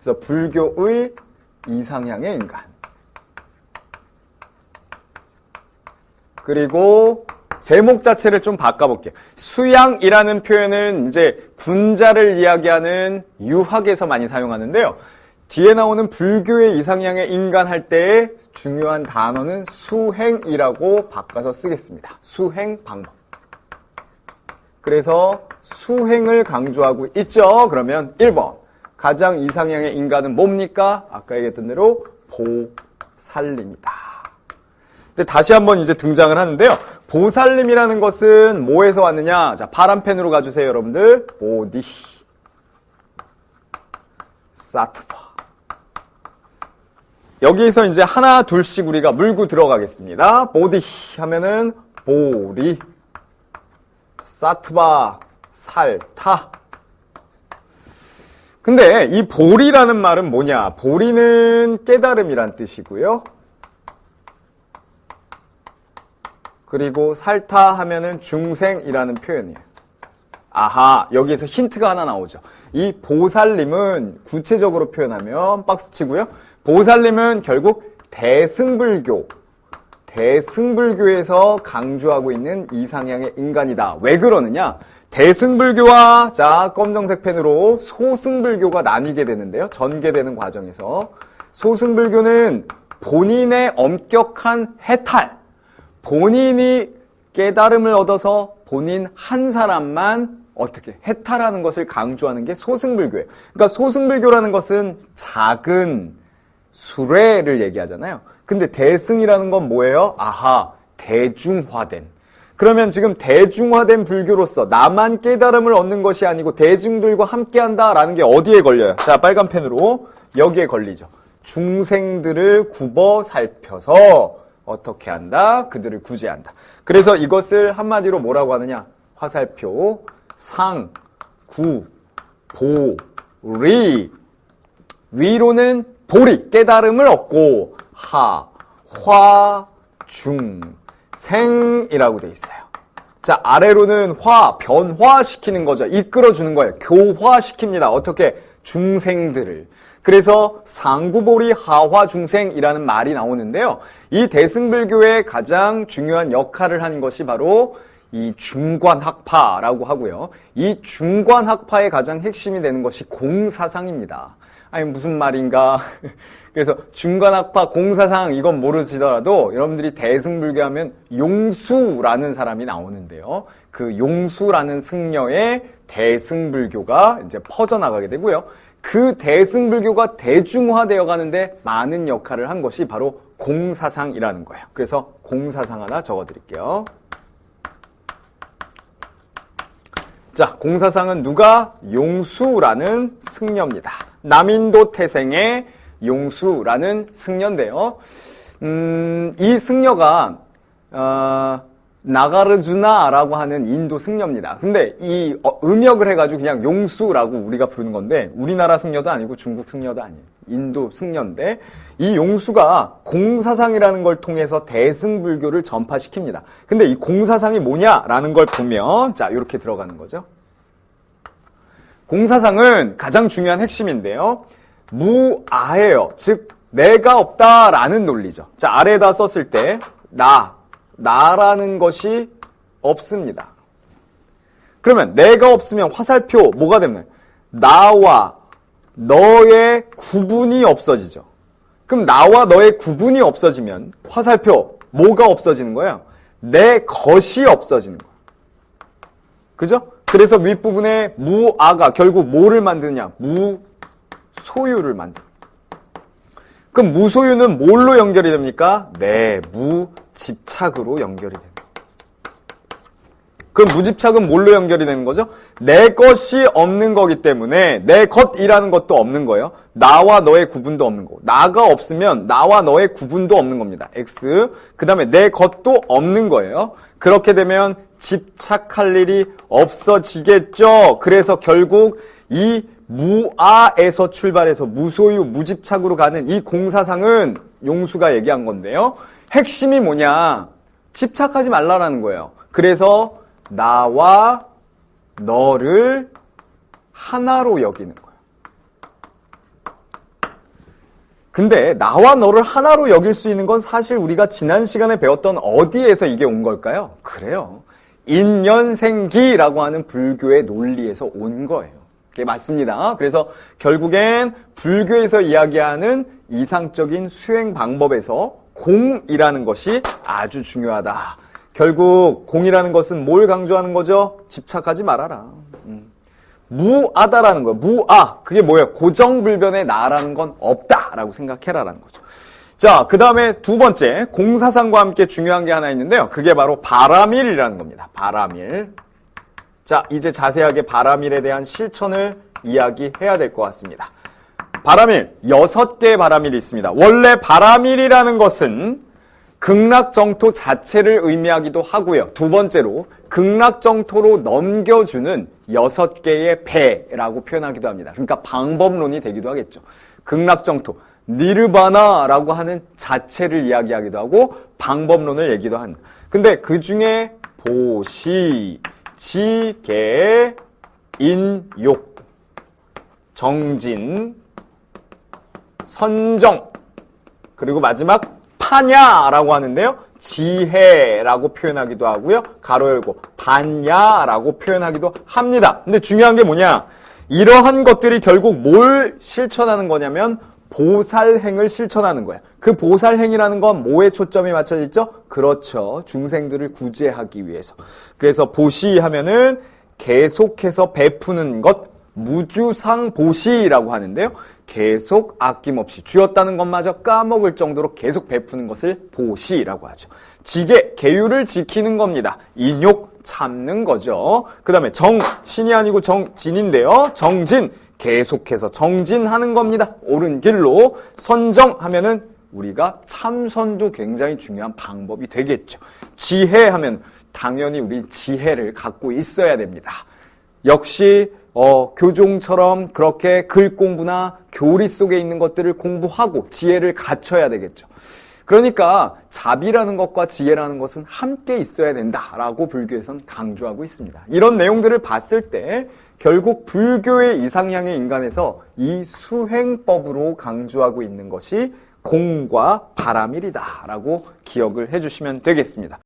그래서 불교의 이상향의 인간. 그리고 제목 자체를 좀 바꿔볼게요. 수양이라는 표현은 이제 군자를 이야기하는 유학에서 많이 사용하는데요. 뒤에 나오는 불교의 이상향의 인간 할 때의 중요한 단어는 수행이라고 바꿔서 쓰겠습니다. 수행 방법. 그래서 수행을 강조하고 있죠. 그러면 1번. 가장 이상향의 인간은 뭡니까? 아까 얘기했던 대로 보살님이다. 근데 다시 한번 이제 등장을 하는데요. 보살님이라는 것은 뭐에서 왔느냐? 자, 파란 펜으로 가주세요, 여러분들. 보디 사트바. 여기서 이제 하나, 둘씩 우리가 물고 들어가겠습니다. 보디 하면은 보리, 사트바, 살타. 근데 이 보리라는 말은 뭐냐? 보리는 깨달음이란 뜻이고요. 그리고 살타 하면은 중생이라는 표현이에요. 아하, 여기에서 힌트가 하나 나오죠. 이 보살님은 구체적으로 표현하면 박스 치고요. 보살님은 결국 대승불교에서 강조하고 있는 이상향의 인간이다. 왜 그러느냐? 대승불교와 자 검정색 펜으로 소승불교가 나뉘게 되는데요. 전개되는 과정에서 소승불교는 본인의 엄격한 해탈, 본인이 깨달음을 얻어서 본인 한 사람만 어떻게 해탈하는 것을 강조하는 게 소승불교예요. 그러니까 소승불교라는 것은 작은 수레를 얘기하잖아요. 근데 대승이라는 건 뭐예요? 아하, 대중화된. 그러면 지금 대중화된 불교로서 나만 깨달음을 얻는 것이 아니고 대중들과 함께한다라는 게 어디에 걸려요? 자, 빨간 펜으로 여기에 걸리죠. 중생들을 굽어 살펴서 어떻게 한다? 그들을 구제한다. 그래서 이것을 한마디로 뭐라고 하느냐? 화살표, 상, 구, 보, 리. 위로는 보리, 깨달음을 얻고 하, 화, 중, 생이라고 돼 있어요. 자, 아래로는 화, 변화시키는 거죠. 이끌어주는 거예요. 교화시킵니다. 어떻게? 중생들을. 그래서 상구보리 하화중생이라는 말이 나오는데요. 이 대승불교의 가장 중요한 역할을 한 것이 바로 이 중관학파라고 하고요. 이 중관학파의 가장 핵심이 되는 것이 공사상입니다. 아니 무슨 말인가? 그래서 중관학파 공사상 이건 모르시더라도 여러분들이 대승불교 하면 용수라는 사람이 나오는데요. 그 용수라는 승려의 대승불교가 이제 퍼져나가게 되고요. 그 대승불교가 대중화되어 가는데 많은 역할을 한 것이 바로 공사상이라는 거예요. 그래서 공사상 하나 적어드릴게요. 자, 공사상은 누가? 용수라는 승려입니다. 남인도 태생의 용수라는 승려인데요. 이 승려가 나가르주나라고 하는 인도 승려입니다. 근데 이 음역을 해가지고 그냥 용수라고 우리가 부르는 건데 우리나라 승려도 아니고 중국 승려도 아니에요. 인도 승려인데 이 용수가 공사상이라는 걸 통해서 대승불교를 전파시킵니다. 근데 이 공사상이 뭐냐라는 걸 보면 자 이렇게 들어가는 거죠. 공사상은 가장 중요한 핵심인데요. 무아예요. 즉 내가 없다라는 논리죠. 자 아래에다 썼을 때 나라는 것이 없습니다. 그러면 내가 없으면 화살표 뭐가 되면 나와 너의 구분이 없어지죠. 그럼 나와 너의 구분이 없어지면 화살표 뭐가 없어지는 거예요? 내 것이 없어지는 거예요. 그죠? 그래서 윗부분에 무아가 결국 뭐를 만드느냐? 무소유를 만듭니다. 그럼 무소유는 뭘로 연결이 됩니까? 네, 무집착으로 연결이 됩니다. 그럼 무집착은 뭘로 연결이 되는 거죠? 내 것이 없는 거기 때문에 내 것이라는 것도 없는 거예요. 나와 너의 구분도 없는 거고. 나가 없으면 나와 너의 구분도 없는 겁니다. X. 그 다음에 내 것도 없는 거예요. 그렇게 되면 집착할 일이 없어지겠죠. 그래서 결국 이 무아에서 출발해서 무소유, 무집착으로 가는 이 공사상은 용수가 얘기한 건데요. 핵심이 뭐냐? 집착하지 말라라는 거예요. 그래서 나와 너를 하나로 여기는 거예요. 근데 나와 너를 하나로 여길 수 있는 건 사실 우리가 지난 시간에 배웠던 어디에서 이게 온 걸까요? 그래요. 인연생기라고 하는 불교의 논리에서 온 거예요. 그게 맞습니다. 그래서 결국엔 불교에서 이야기하는 이상적인 수행 방법에서 공이라는 것이 아주 중요하다. 결국 공이라는 것은 뭘 강조하는 거죠? 집착하지 말아라. 무아다라는 거예요. 무아. 그게 뭐예요? 고정불변의 나라는 건 없다라고 생각해라라는 거죠. 자, 그 다음에 두 번째, 공사상과 함께 중요한 게 하나 있는데요. 그게 바로 바라밀이라는 겁니다. 바라밀. 자, 이제 자세하게 바라밀에 대한 실천을 이야기해야 될 것 같습니다. 바라밀, 6개의 바라밀이 있습니다. 원래 바라밀이라는 것은 극락정토 자체를 의미하기도 하고요. 두 번째로 극락정토로 넘겨주는 6개의 배라고 표현하기도 합니다. 그러니까 방법론이 되기도 하겠죠. 극락정토, 니르바나라고 하는 자체를 이야기하기도 하고 방법론을 얘기도 합니다. 근데 그 중에 보시, 지계, 인욕, 정진, 선정, 그리고 마지막 파냐라고 하는데요. 지혜라고 표현하기도 하고요. 가로 열고 반야라고 표현하기도 합니다. 근데 중요한 게 뭐냐? 이러한 것들이 결국 뭘 실천하는 거냐면 보살행을 실천하는 거야. 그 보살행이라는 건 뭐에 초점이 맞춰져 있죠? 그렇죠. 중생들을 구제하기 위해서. 그래서 보시하면은 계속해서 베푸는 것, 무주상보시라고 하는데요. 계속 아낌없이 쥐었다는 것마저 까먹을 정도로 계속 베푸는 것을 보시라고 하죠. 지계, 계율을 지키는 겁니다. 인욕, 참는 거죠. 그 다음에 정, 신이 아니고 정진인데요. 정진, 계속해서 정진하는 겁니다. 옳은 길로. 선정하면은 우리가 참선도 굉장히 중요한 방법이 되겠죠. 지혜하면 당연히 우리 지혜를 갖고 있어야 됩니다. 역시 교종처럼 그렇게 글 공부나 교리 속에 있는 것들을 공부하고 지혜를 갖춰야 되겠죠. 그러니까 자비라는 것과 지혜라는 것은 함께 있어야 된다라고 불교에서는 강조하고 있습니다. 이런 내용들을 봤을 때 결국 불교의 이상향의 인간에서 이 수행법으로 강조하고 있는 것이 공과 바라밀이다라고 기억을 해주시면 되겠습니다.